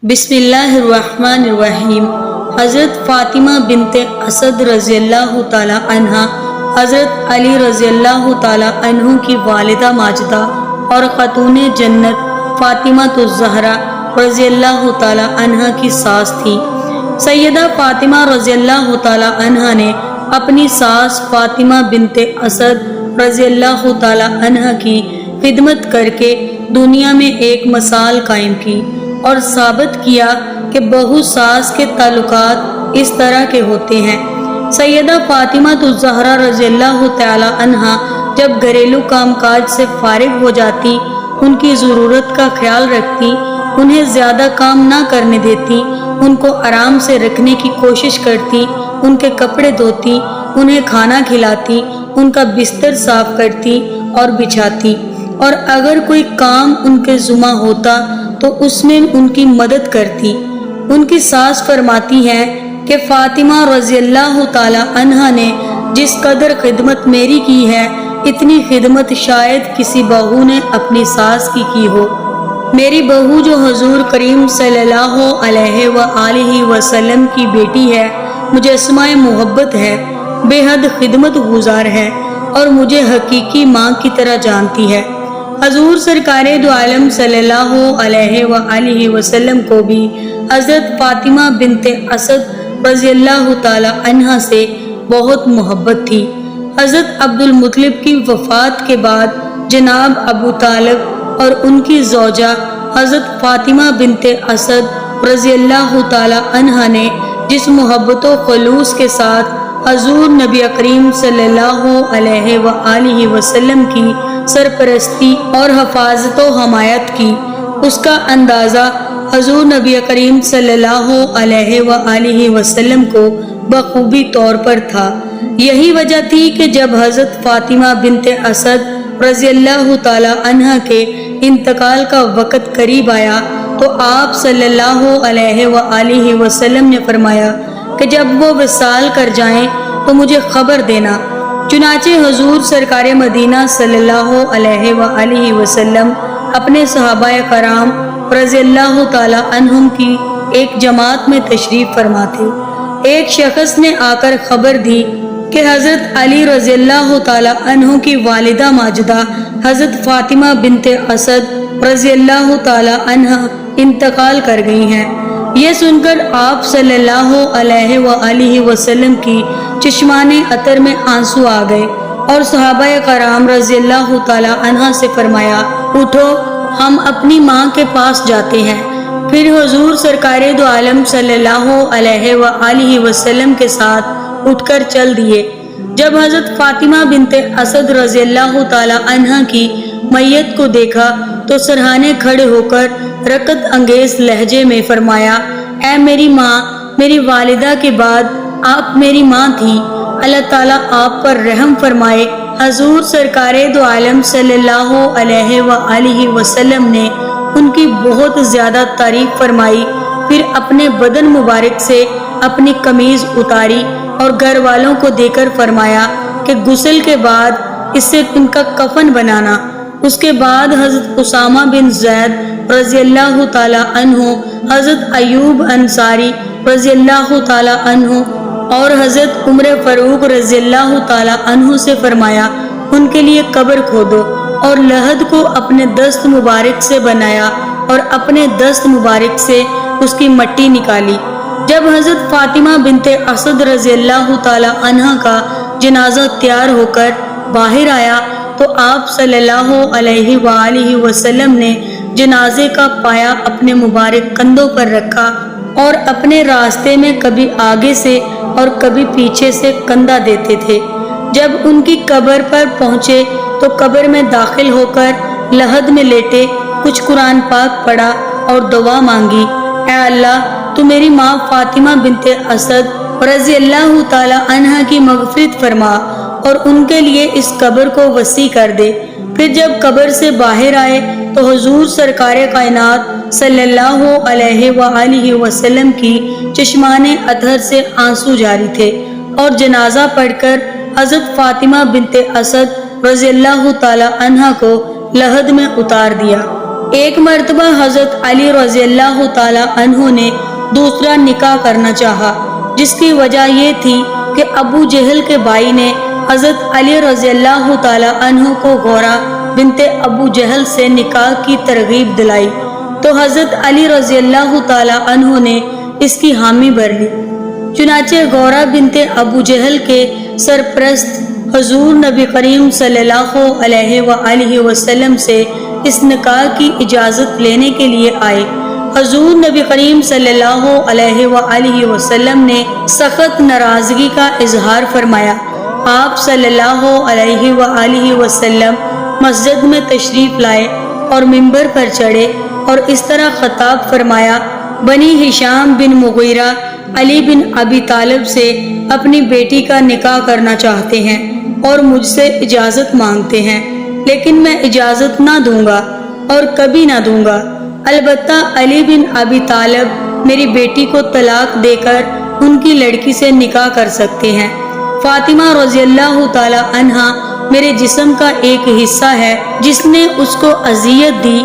بسم اللہ الرحمن الرحیم۔ حضرت فاطمہ بنت اسد رضی اللہ تعالی عنہ حضرت علی رضی اللہ تعالی عنہ کی والدہ ماجدہ اور خاتون جنت فاطمہ الزہرا رضی اللہ تعالی عنہ کی ساس تھی۔ سیدہ فاطمہ رضی اللہ تعالی عنہ نے اپنی ساس فاطمہ بنت اسد رضی اللہ تعالی عنہ کی خدمت کر کے دنیا میں ایک مثال قائم کی اور ثابت کیا کہ بہو ساس کے تعلقات اس طرح کے ہوتے ہیں۔ سیدہ فاطمہ الزہرا رضی اللہ تعالی عنہ جب گھریلو کام کاج سے فارغ ہو جاتی، ان کی ضرورت کا خیال رکھتی، انہیں زیادہ کام نہ کرنے دیتی، ان کو آرام سے رکھنے کی کوشش کرتی، ان کے کپڑے دھوتی، انہیں کھانا کھلاتی، ان کا بستر صاف کرتی اور بچھاتی، اور اگر کوئی کام ان کے ذمہ ہوتا تو اس میں ان کی مدد کرتی۔ ان کی ساس فرماتی ہے کہ فاطمہ رضی اللہ تعالی عنہ نے جس قدر خدمت میری کی ہے، اتنی خدمت شاید کسی بہو نے اپنی ساس کی ہو۔ میری بہو جو حضور کریم صلی اللہ علیہ وآلہ وسلم کی بیٹی ہے، مجسمہ محبت ہے، بے حد خدمت گزار ہے اور مجھے حقیقی ماں کی طرح جانتی ہے۔ حضور سرکار دو عالم صلی اللہ علیہ وآلہ وسلم کو بھی حضرت فاطمہ بنت اسد رضی اللہ تعالی عنہ سے بہت محبت تھی۔ حضرت عبد المطلب کی وفات کے بعد جناب ابو طالب اور ان کی زوجہ حضرت فاطمہ بنت اسد رضی اللہ تعالی عنہ نے جس محبت و خلوص کے ساتھ حضور نبی کریم صلی اللہ علیہ وآلہ وسلم کی سرپرستی اور حفاظت و حمایت کی، اس کا اندازہ حضور نبی کریم صلی اللہ علیہ وآلہ وسلم کو بخوبی طور پر تھا۔ یہی وجہ تھی کہ جب حضرت فاطمہ بنت اسد رضی اللہ تعالی عنہ کے انتقال کا وقت قریب آیا تو آپ صلی اللہ علیہ وآلہ وسلم نے فرمایا کہ جب وہ وصال کر جائیں تو مجھے خبر دینا۔ چنانچہ حضور سرکار مدینہ صلی اللہ علیہ وآلہ وسلم اپنے صحابہ کرام رضی اللہ تعالی عنہم کی ایک جماعت میں تشریف فرما تھے۔ ایک شخص نے آ کر خبر دی کہ حضرت علی رضی اللہ تعالی عنہ کی والدہ ماجدہ حضرت فاطمہ بنت اسد رضی اللہ تعالی عنہ انتقال کر گئی ہیں۔ یہ سن کر آپ صلی اللہ علیہ وآلہ وسلم کی چشمان عطر میں آنسو آ گئے اور صحابہ کرام رضی اللہ تعالی عنہ سے فرمایا، اٹھو ہم اپنی ماں کے پاس جاتے ہیں۔ پھر حضور سرکار دو عالم صلی اللہ علیہ وآلہ وسلم کے ساتھ اٹھ کر چل دیے۔ جب حضرت فاطمہ بنت اسد رضی اللہ تعالی عنہ کی میت کو دیکھا تو سرہانے کھڑے ہو کر رقت انگیز لہجے میں فرمایا، اے میری ماں، میری والدہ کے بعد آپ میری ماں تھی، اللہ تعالیٰ آپ پر رحم فرمائے۔ حضور سرکار دو عالم صلی اللہ علیہ وآلہ وسلم نے ان کی بہت زیادہ تعریف فرمائی، پھر اپنے بدن مبارک سے اپنی قمیض اتاری اور گھر والوں کو دے کر فرمایا کہ غسل کے بعد اس سے ان کا کفن بنانا۔ اس کے بعد حضرت اسامہ بن زید رضی اللہ تعالی عنہ، حضرت ایوب انصاری رضی اللہ تعالی عنہ اور حضرت عمر فاروق رضی اللہ تعالی عنہ سے فرمایا، ان کے لیے قبر کھودو، اور لحد کو اپنے دست مبارک سے بنایا اور اپنے دست مبارک سے اس کی مٹی نکالی۔ جب حضرت فاطمہ بنت اسد رضی اللہ تعالی عنہ کا جنازہ تیار ہو کر باہر آیا تو آپ صلی اللہ علیہ وآلہ وسلم نے جنازے کا پایا اپنے مبارک کندھوں پر رکھا اور اپنے راستے میں کبھی آگے سے اور کبھی پیچھے سے کندھا دیتے تھے۔ جب ان کی قبر پر پہنچے تو قبر میں داخل ہو کر لحد میں لیٹے، کچھ قرآن پاک پڑھا اور دعا مانگی، اے اللہ تو میری ماں فاطمہ بنت اسد رضی اللہ تعالی عنہ کی مغفرت فرما اور ان کے لیے اس قبر کو وسیع کر دے۔ پھر جب قبر سے باہر آئے تو حضور سرکار کائنات صلی اللہ علیہ وآلہ وسلم کی چشمان عطر سے آنسو جاری تھے اور جنازہ پڑھ کر حضرت فاطمہ بنت اسد رضی اللہ تعالی عنہ کو لحد میں اتار دیا۔ ایک مرتبہ حضرت علی رضی اللہ تعالیٰ عنہ نے دوسرا نکاح کرنا چاہا، جس کی وجہ یہ تھی کہ ابو جہل کے بھائی نے حضرت علی رضی اللہ تعالیٰ عنہ کو غورہ بنت ابو جہل سے نکاح کی ترغیب دلائی، تو حضرت علی رضی اللہ تعالیٰ عنہ نے اس کی حامی بھر لی۔ چنانچہ غورہ بنت ابو جہل کے سرپرست حضور نبی کریم صلی اللہ علیہ وآلہ وسلم سے اس نکاح کی اجازت لینے کے لیے آئے۔ حضور نبی کریم صلی اللہ علیہ وآلہ وسلم نے سخت ناراضگی کا اظہار فرمایا۔ آپ صلی اللہ علیہ وآلہ وسلم مسجد میں تشریف لائے اور منبر پر چڑھے اور اس طرح خطاب فرمایا: بنی ہشام بن مغیرہ علی بن ابی طالب سے اپنی بیٹی کا نکاح کرنا چاہتے ہیں اور مجھ سے اجازت مانگتے ہیں، لیکن میں اجازت نہ دوں گا اور کبھی نہ دوں گا۔ البتہ علی بن ابی طالب میری بیٹی کو طلاق دے کر ان کی لڑکی سے نکاح کر سکتے ہیں۔ فاطمہ رضی اللہ تعالی عنہا میرے جسم کا ایک حصہ ہے، جس نے اس کو اذیت دی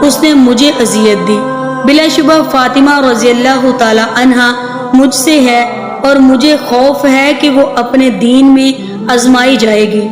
اس نے مجھے اذیت دی۔ بلا شبہ فاطمہ رضی اللہ تعالی عنہا مجھ سے ہے اور مجھے خوف ہے کہ وہ اپنے دین میں آزمائی جائے گی۔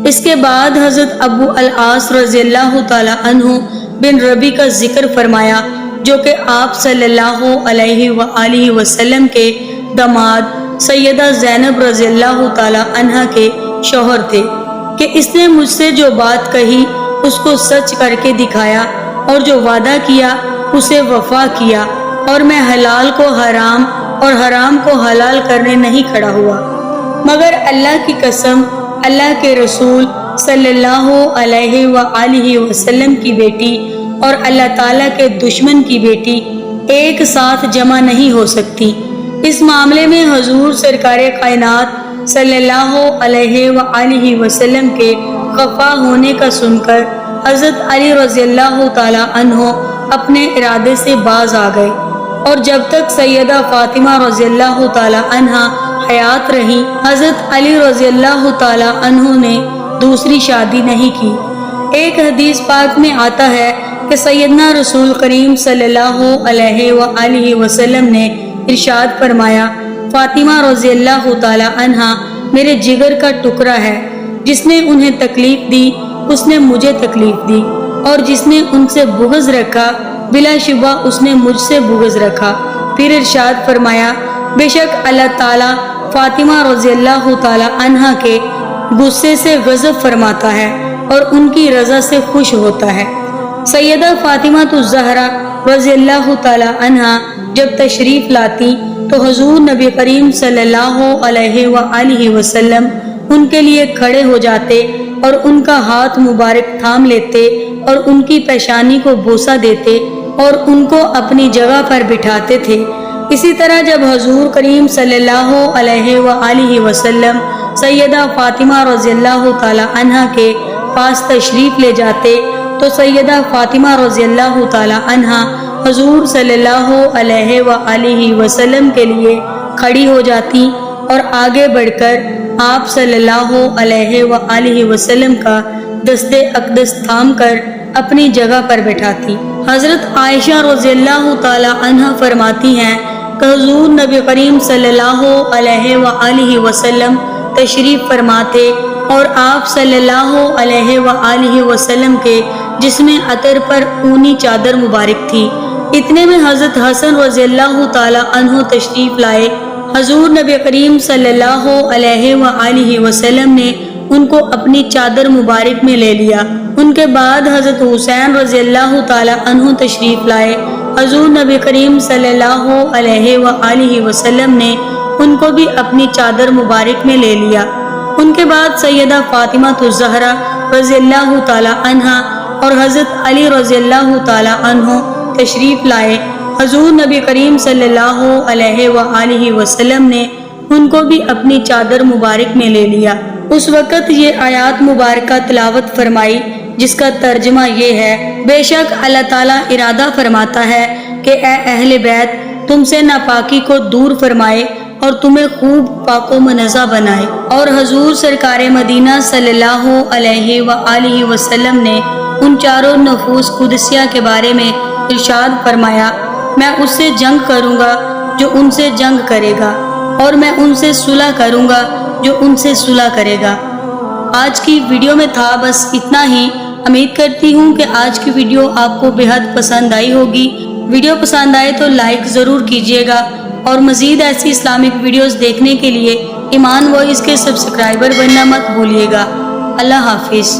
اس کے بعد حضرت ابو العاص رضی اللہ تعالی عنہ بن ربی کا ذکر فرمایا، جو کہ آپ صلی اللہ علیہ وآلہ وسلم کے داماد سیدہ زینب رضی اللہ تعالی عنہ کے شوہر تھے، کہ اس نے مجھ سے جو بات کہی اس کو سچ کر کے دکھایا اور جو وعدہ کیا اسے وفا کیا، اور میں حلال کو حرام اور حرام کو حلال کرنے نہیں کھڑا ہوا، مگر اللہ کی قسم اللہ کے رسول صلی اللہ علیہ وآلہ وسلم کی بیٹی اور اللہ تعالیٰ کے دشمن کی بیٹی ایک ساتھ جمع نہیں ہو سکتی۔ اس معاملے میں حضور سرکار کائنات صلی اللہ علیہ وآلہ وسلم کے خفا ہونے کا سن کر حضرت علی رضی اللہ تعالی عنہ اپنے ارادے سے باز آ گئے، اور جب تک سیدہ فاطمہ رضی اللہ تعالی عنہ حیات رہی حضرت علی رضی اللہ تعالی عنہ نے دوسری شادی نہیں کی۔ ایک حدیث پاک میں آتا ہے کہ سیدنا رسول کریم صلی اللہ علیہ وآلہ وسلم نے ارشاد فرمایا: فاطمہ رضی اللہ تعالی عنہ میرے جگر کا ٹکڑا ہے، جس نے انہیں تکلیف دی اس نے مجھے تکلیف دی، اور جس نے ان سے بغض رکھا بلا شبہ اس نے مجھ سے بغض رکھا۔ پھر ارشاد فرمایا: بے شک اللہ تعالیٰ فاطمہ رضی اللہ تعالی عنہ کے غصے سے غضب فرماتا ہے اور ان کی رضا سے خوش ہوتا ہے۔ سیدہ فاطمہ الزہرا رضی اللہ تعالی عنہ جب تشریف لاتی تو حضور نبی کریم صلی اللہ علیہ وآلہ وسلم ان کے لیے کھڑے ہو جاتے اور ان کا ہاتھ مبارک تھام لیتے اور ان کی پیشانی کو بوسہ دیتے اور ان کو اپنی جگہ پر بٹھاتے تھے۔ اسی طرح جب حضور کریم صلی اللہ علیہ وآلہ وسلم سیدہ فاطمہ رضی اللہ تعالی عنہ کے پاس تشریف لے جاتے تو سیدہ فاطمہ رضی اللہ تعالی عنہ حضور صلی اللہ علیہ وآلہ وسلم کے لیے کھڑی ہو جاتی اور آگے بڑھ کر آپ صلی اللہ علیہ وآلہ وسلم کا دست اقدس تھام کر اپنی جگہ پر بٹھاتی۔ حضرت عائشہ رضی اللہ تعالی عنہ فرماتی ہیں کہ حضور نبی کریم صلی اللہ علیہ وآلہ وسلم تشریف فرماتے اور آپ صلی اللہ علیہ وآلہ وسلم کے جسم عطر پر اونی چادر مبارک تھی۔ اتنے میں حضرت حسن رضی اللہ تعالی عنہ تشریف لائے۔ حضور نبی کریم صلی اللہ علیہ وآلہ وسلم نے ان کو اپنی چادر مبارک میں لے لیا۔ ان کے بعد حضرت حسین رضی اللہ تعالی عنہ تشریف لائے۔ حضور نبی کریم صلی اللہ علیہ وآلہ وسلم نے ان کو بھی اپنی چادر مبارک میں لے لیا۔ ان کے بعد سیدہ فاطمہ الزہرا رضی اللہ تعالی عنہ اور حضرت علی رضی اللہ تعالی عنہ تشریف لائے۔ حضور نبی کریم صلی اللہ علیہ وآلہ وسلم نے ان کو بھی اپنی چادر مبارک میں لے لیا۔ اس وقت یہ آیات مبارکہ تلاوت فرمائی جس کا ترجمہ یہ ہے: بے شک اللہ تعالیٰ ارادہ فرماتا ہے کہ اے اہل بیت تم سے ناپاکی کو دور فرمائے اور تمہیں خوب پاک و منزہ بنائے۔ اور حضور سرکار مدینہ صلی اللہ علیہ وآلہ وسلم نے ان چاروں نفوس قدسیہ کے بارے میں ارشاد فرمایا، میں اس سے جنگ کروں گا جو ان سے جنگ کرے گا، اور میں ان سے صلح کروں گا جو ان سے صلح کرے گا۔ آج کی ویڈیو میں تھا بس اتنا ہی۔ امید کرتی ہوں کہ آج کی ویڈیو آپ کو بہت پسند آئی ہوگی۔ ویڈیو پسند آئے تو لائک ضرور کیجیے گا، اور مزید ایسی اسلامک ویڈیوز دیکھنے کے لیے ایمان وائس کے سبسکرائبر بننا مت بھولیے گا۔ اللہ حافظ۔